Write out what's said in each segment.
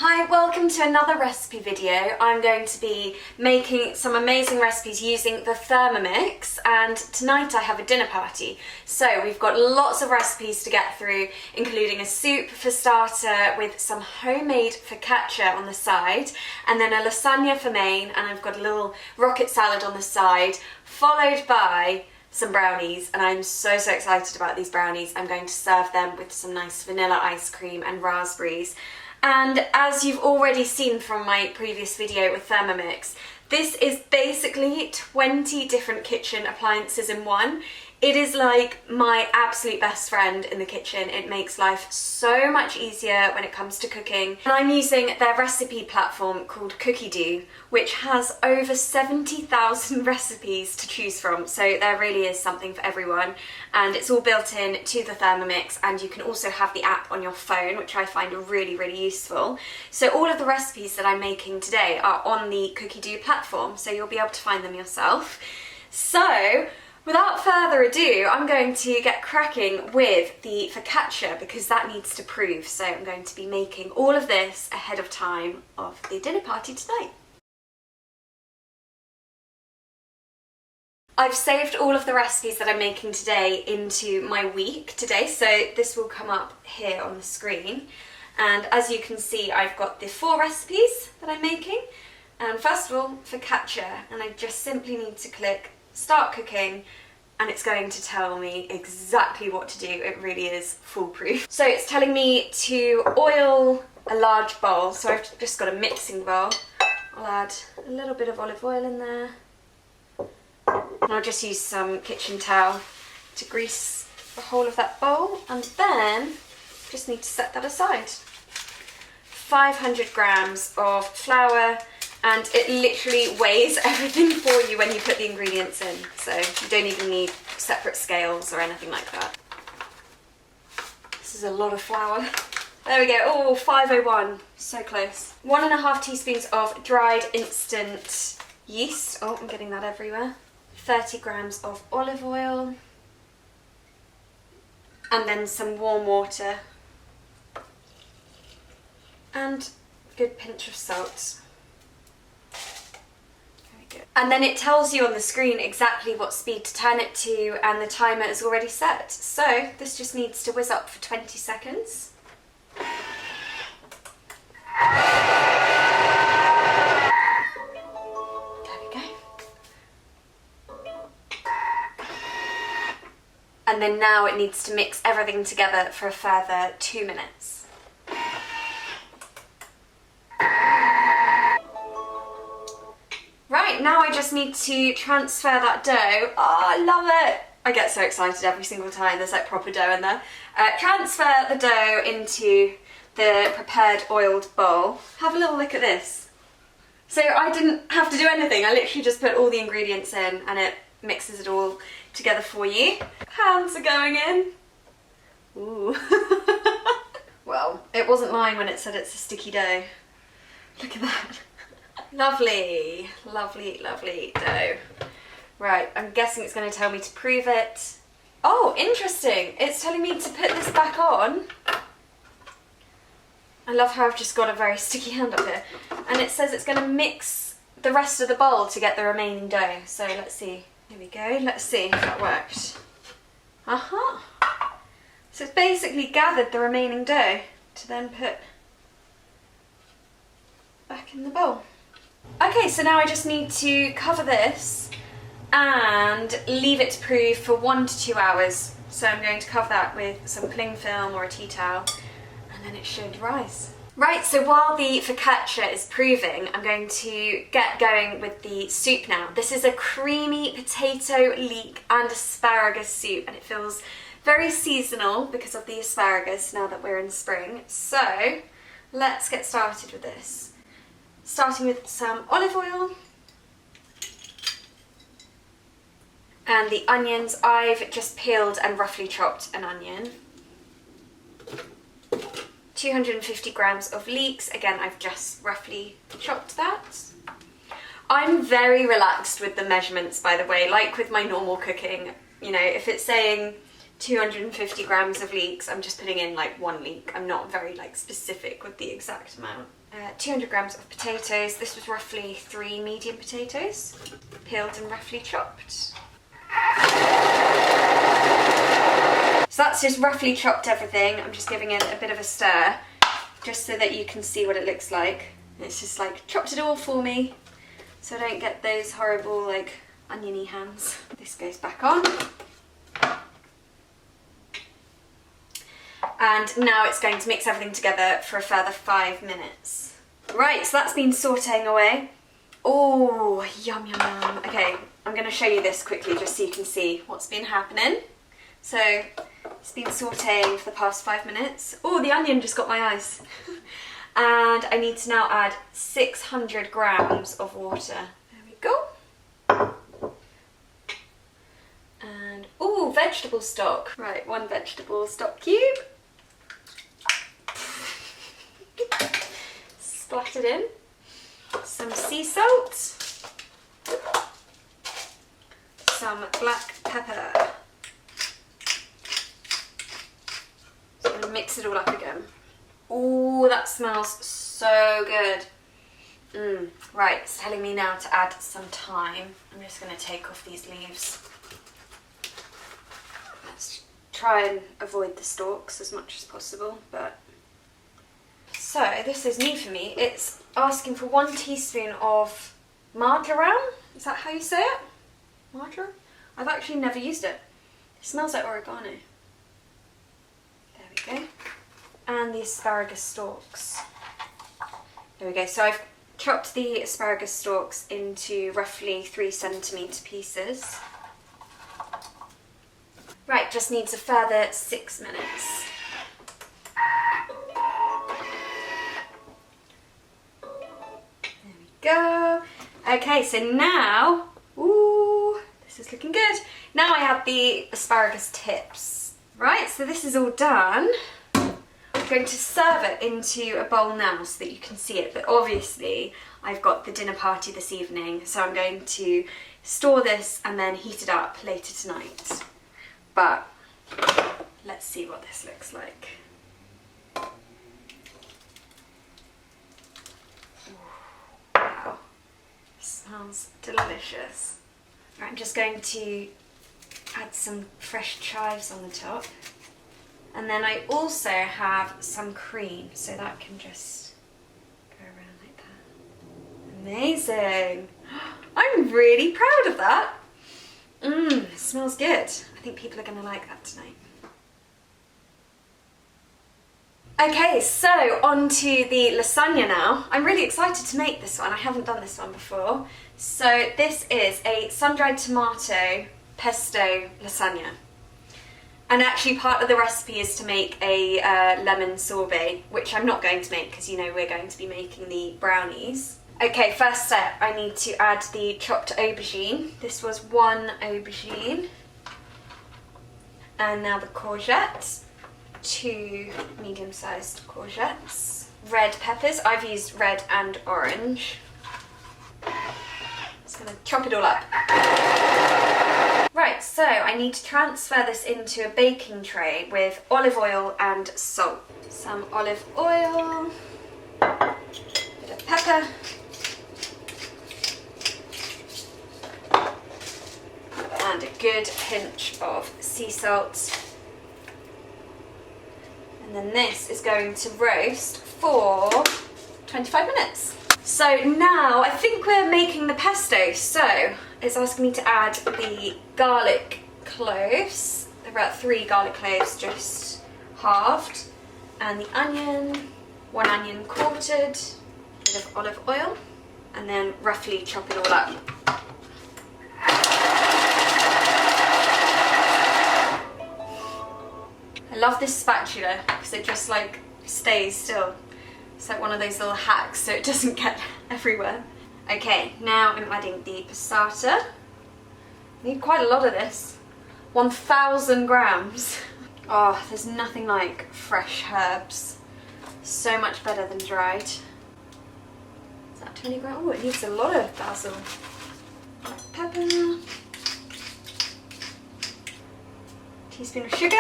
Hi, welcome to another recipe video. I'm going to be making some amazing recipes using the Thermomix, and tonight I have a dinner party. So we've got lots of recipes to get through, including a soup for starter with some homemade focaccia on the side, and then a lasagna for main, and I've got a little rocket salad on the side, followed by some brownies, and I'm so excited about these brownies. I'm going to serve them with some nice vanilla ice cream and raspberries. And as you've already seen from my previous video with Thermomix, this is basically 20 different kitchen appliances in one. It is like my absolute best friend in the kitchen. It makes life so much easier when it comes to cooking. And I'm using their recipe platform called Cookie which has over 70,000 recipes to choose from. So there really is something for everyone. And it's all built in to the Thermomix, and you can also have the app on your phone, which I find really useful. So all of the recipes that I'm making today are on the Cookie platform, so you'll be able to find them yourself. So without further ado, I'm going to get cracking with the focaccia because that needs to prove. So I'm going to be making all of this ahead of time of the dinner party tonight. I've saved all of the recipes that I'm making today into my week today, so this will come up here on the screen. And as you can see, I've got the 4 recipes that I'm making. And first of all, focaccia, and I just simply need to click start cooking, and it's going to tell me exactly what to do. It really is foolproof. So it's telling me to oil a large bowl, so I've just got a mixing bowl. I'll add a little bit of olive oil in there. And I'll just use some kitchen towel to grease the whole of that bowl, and then just need to set that aside. 500 grams of flour, and it literally weighs everything for you when you put the ingredients in, so you don't even need separate scales or anything like that. This is a lot of flour. There we go. Oh, 501, so close. 1.5 teaspoons of dried instant yeast. Oh, I'm getting that everywhere. 30 grams of olive oil, and then some warm water, and a good pinch of salt. Very good. And then it tells you on the screen exactly what speed to turn it to, and the timer is already set. So this just needs to whiz up for 20 seconds. And then now it needs to mix everything together for a further 2 minutes. Right, now I just need to transfer that dough. Oh, I love it! I get so excited every single time there's like proper dough in there. Transfer the dough into the prepared oiled bowl. Have a little look at this. So I didn't have to do anything. I literally just put all the ingredients in and it mixes it all together for you. Hands are going in. Ooh. Well, it wasn't lying when it said it's a sticky dough. Look at that. Lovely, lovely dough. Right, I'm guessing it's going to tell me to prove it. Oh, interesting. It's telling me to put this back on. I love how I've just got a very sticky hand up here. And it says it's going to mix the rest of the bowl to get the remaining dough. So let's see. Here we go. Let's see if that worked. So it's basically gathered the remaining dough to then put back in the bowl. Okay, so now I just need to cover this and leave it to prove for 1 to 2 hours. So I'm going to cover that with some cling film or a tea towel, and then it should rise. Right, so while the focaccia is proving, I'm going to get going with the soup now. This is a creamy potato, leek and asparagus soup, and it feels very seasonal because of the asparagus now that we're in spring. So let's get started with this. Starting with some olive oil. And the onions, I've just peeled and roughly chopped an onion. 250 grams of leeks, again I've just roughly chopped that. I'm very relaxed with the measurements, by the way, like with my normal cooking. You know, if it's saying 250 grams of leeks. I'm just putting in like 1 leek. I'm not very like specific with the exact amount. 200 grams of potatoes. This was roughly 3 medium potatoes, peeled and roughly chopped. So that's just roughly chopped everything. I'm just giving it a bit of a stir, just so that you can see what it looks like. And it's just like chopped it all for me, so I don't get those horrible like oniony hands. This goes back on. And now it's going to mix everything together for a further 5 minutes. Right, so that's been sauteing away. Oh, yum yum yum. Okay, I'm going to show you this quickly just so you can see what's been happening. So it's been sauteing for the past 5 minutes. Oh, the onion just got my eyes. And I need to now add 600 grams of water. There we go. And, oh, vegetable stock. Right, 1 vegetable stock cube. Splattered in. Some sea salt. Some black pepper. So I'm going to mix it all up again. Oh, that smells so good. Right, it's telling me now to add some thyme. I'm just going to take off these leaves. Let's try and avoid the stalks as much as possible. So this is new for me. It's asking for 1 teaspoon of marjoram. Is that how you say it? Marjoram? I've actually never used it. It smells like oregano. There we go. And the asparagus stalks. There we go. So I've chopped the asparagus stalks into roughly 3 centimetre pieces. Right, just needs a further 6 minutes. There we go. Okay, so now, ooh, this is looking good. Now I have the asparagus tips. Right, so this is all done. I'm going to serve it into a bowl now so that you can see it, but obviously I've got the dinner party this evening, so I'm going to store this and then heat it up later tonight. But let's see what this looks like. Wow, smells delicious. Right, I'm just going to add some fresh chives on the top. And then I also have some cream, so that can just go around like that. Amazing! I'm really proud of that. It smells good. I think people are going to like that tonight. Okay, so on to the lasagna now. I'm really excited to make this one. I haven't done this one before. So this is a sun-dried tomato pesto lasagna. And actually part of the recipe is to make a lemon sorbet, which I'm not going to make because you know we're going to be making the brownies. Okay, first step, I need to add the chopped aubergine. This was 1 aubergine. And now the courgette, 2 medium-sized courgettes. Red peppers, I've used red and orange. Just gonna chop it all up. Right, so I need to transfer this into a baking tray with olive oil and salt. Some olive oil, a bit of pepper, and a good pinch of sea salt. And then this is going to roast for 25 minutes. So now I think we're making the pesto. So it's asking me to add the garlic cloves. There are about 3 garlic cloves, just halved. And the onion, 1 onion quartered, a bit of olive oil, and then roughly chop it all up. I love this spatula because it just like stays still. It's like one of those little hacks so it doesn't get everywhere. Okay, now I'm adding the passata. I need quite a lot of this. 1,000 grams. Oh, there's nothing like fresh herbs. So much better than dried. Is that 20 grams? Oh, it needs a lot of basil. Black pepper. teaspoon of sugar.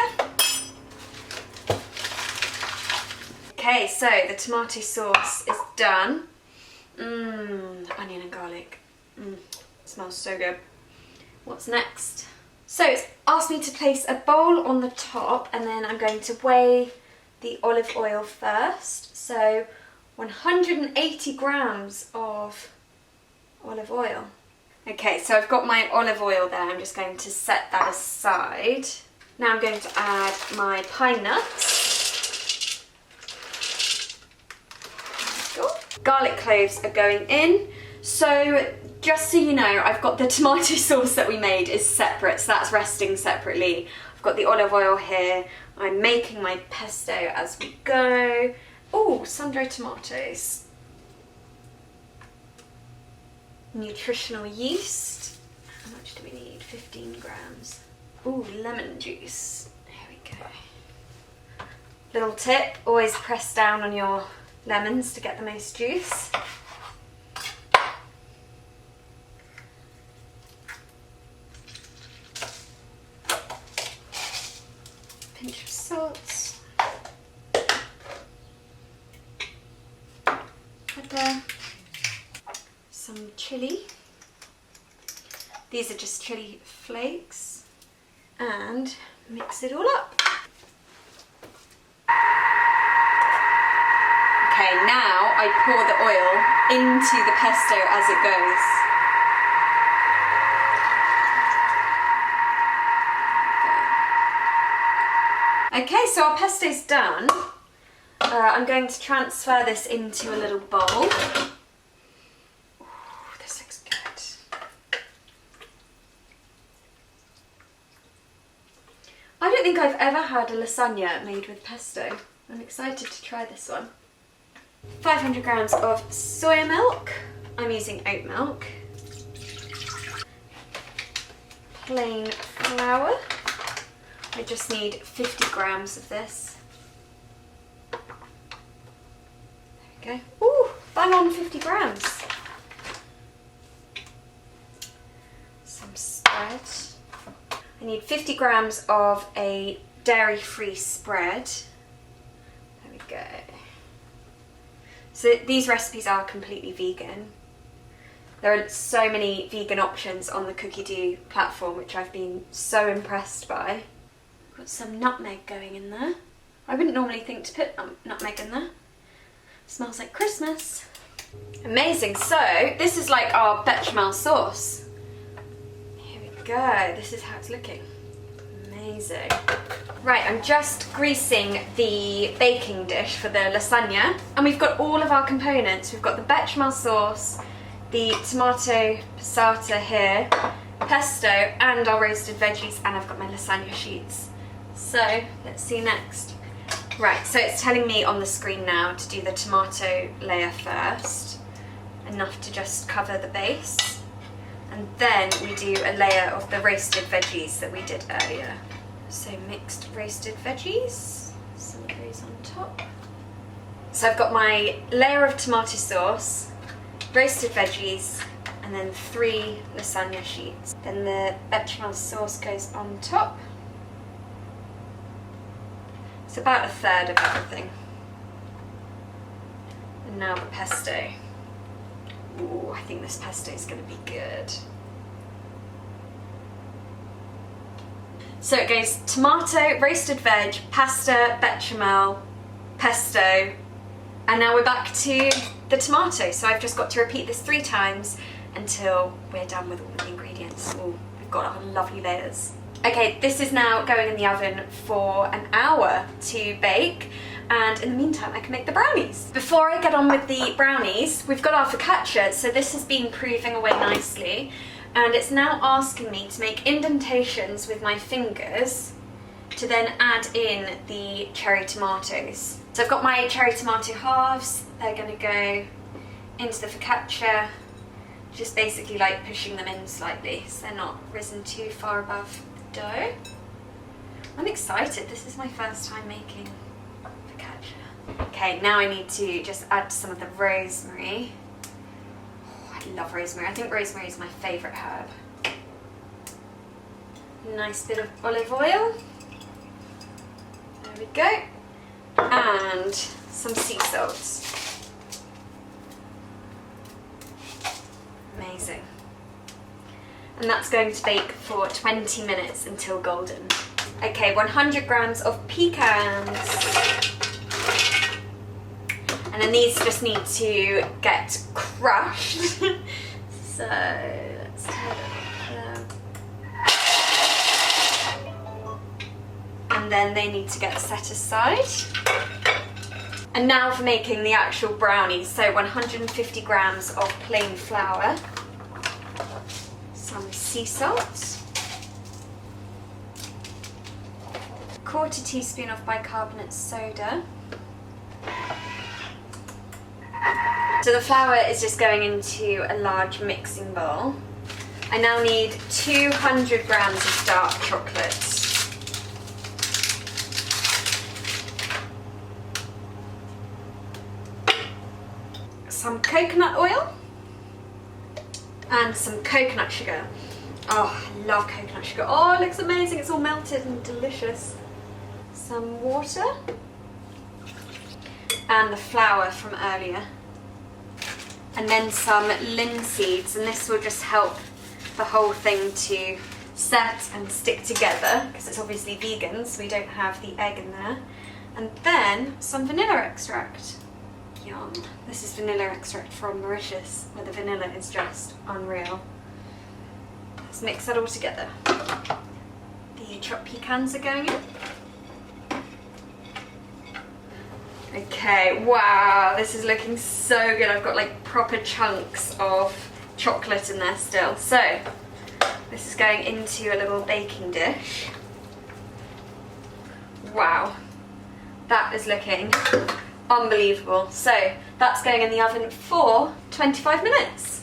Okay, so the tomato sauce is done. The onion and garlic. Smells so good. What's next? So it's asked me to place a bowl on the top, and then I'm going to weigh the olive oil first. So 180 grams of olive oil. Okay, so I've got my olive oil there. I'm just going to set that aside. Now I'm going to add my pine nuts. Garlic cloves are going in. So just so you know, I've got the tomato sauce that we made is separate, so that's resting separately. I've got the olive oil here. I'm making my pesto as we go. Oh, sun-dried tomatoes. Nutritional yeast. How much do we need? 15 grams. Ooh, lemon juice. Here we go. Little tip, always press down on your lemons to get the most juice. Pinch of salt. Pepper. Some chilli. These are just chilli flakes. And mix it all up. Okay, now I pour the oil into the pesto as it goes. Okay, so our pesto's done. I'm going to transfer this into a little bowl. Ooh, this looks good. I don't think I've ever had a lasagna made with pesto. I'm excited to try this one. 500 grams of soya milk. I'm using oat milk. Plain flour. I just need 50 grams of this. There we go. Ooh, bang on 50 grams. Some spread. I need 50 grams of a dairy-free spread. There we go. So these recipes are completely vegan. There are so many vegan options on the Cookie Dough platform, which I've been so impressed by. Got some nutmeg going in there. I wouldn't normally think to put nutmeg in there. Smells like Christmas. Amazing. So this is like our bechamel sauce. Here we go. This is how it's looking. Amazing. Right, I'm just greasing the baking dish for the lasagna, and we've got all of our components. We've got the bechamel sauce, the tomato passata here, pesto, and our roasted veggies, and I've got my lasagna sheets. So let's see next. Right, so it's telling me on the screen now to do the tomato layer first, enough to just cover the base, and then we do a layer of the roasted veggies that we did earlier. So mixed roasted veggies, some of those on top. So I've got my layer of tomato sauce, roasted veggies, and then 3 lasagna sheets. Then the bechamel sauce goes on top. It's about 1/3 of everything. And now the pesto. Ooh, I think this pesto is going to be good. So it goes tomato, roasted veg, pasta, bechamel, pesto, and now we're back to the tomato. So I've just got to repeat this 3 times until we're done with all the ingredients. Ooh, we've got our lovely layers. Okay, this is now going in the oven for an hour to bake, and in the meantime I can make the brownies. Before I get on with the brownies, we've got our focaccia, so this has been proving away nicely, and it's now asking me to make indentations with my fingers to then add in the cherry tomatoes. So I've got my cherry tomato halves. They're going to go into the focaccia, just basically like pushing them in slightly so they're not risen too far above the dough. I'm excited, this is my first time making focaccia. Okay, now I need to just add some of the rosemary. Oh, I love rosemary. I think rosemary is my favourite herb. Nice bit of olive oil. we go. And some sea salts. Amazing. And that's going to bake for 20 minutes until golden. Okay, 100 grams of pecans. And then these just need to get crushed. So let's turn it up. And then they need to get set aside. And now for making the actual brownies. So 150 grams of plain flour, some sea salt, 1/4 teaspoon of bicarbonate soda. So the flour is just going into a large mixing bowl. I now need 200 grams of dark chocolate. Some coconut oil and some coconut sugar. Oh, I love coconut sugar. Oh, it looks amazing. It's all melted and delicious. Some water and the flour from earlier. And then some linseeds, and this will just help the whole thing to set and stick together because it's obviously vegan, so we don't have the egg in there. And then some vanilla extract. Yum. This is vanilla extract from Mauritius, where the vanilla is just unreal. Let's mix that all together. The chopped pecans are going in. Okay, wow, this is looking so good. I've got like proper chunks of chocolate in there still. So, this is going into a little baking dish. Wow, that is looking unbelievable. So that's going in the oven for 25 minutes.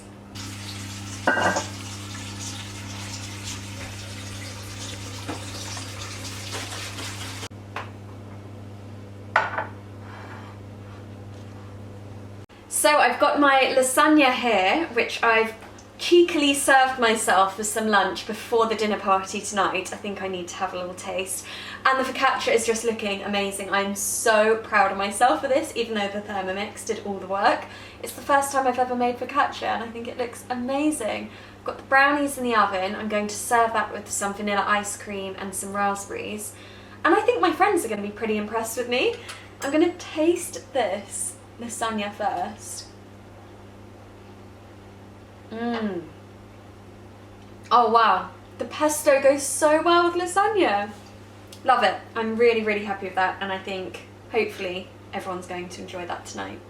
So I've got my lasagna here, which I've cheekily served myself for some lunch before the dinner party tonight. I think I need to have a little taste. And the focaccia is just looking amazing. I'm so proud of myself for this, even though the Thermomix did all the work. It's the first time I've ever made focaccia and I think it looks amazing. I've got the brownies in the oven. I'm going to serve that with some vanilla ice cream and some raspberries. And I think my friends are going to be pretty impressed with me. I'm going to taste this lasagna first. Oh wow, the pesto goes so well with lasagna. Love it. I'm really, really happy with that, and I think hopefully everyone's going to enjoy that tonight.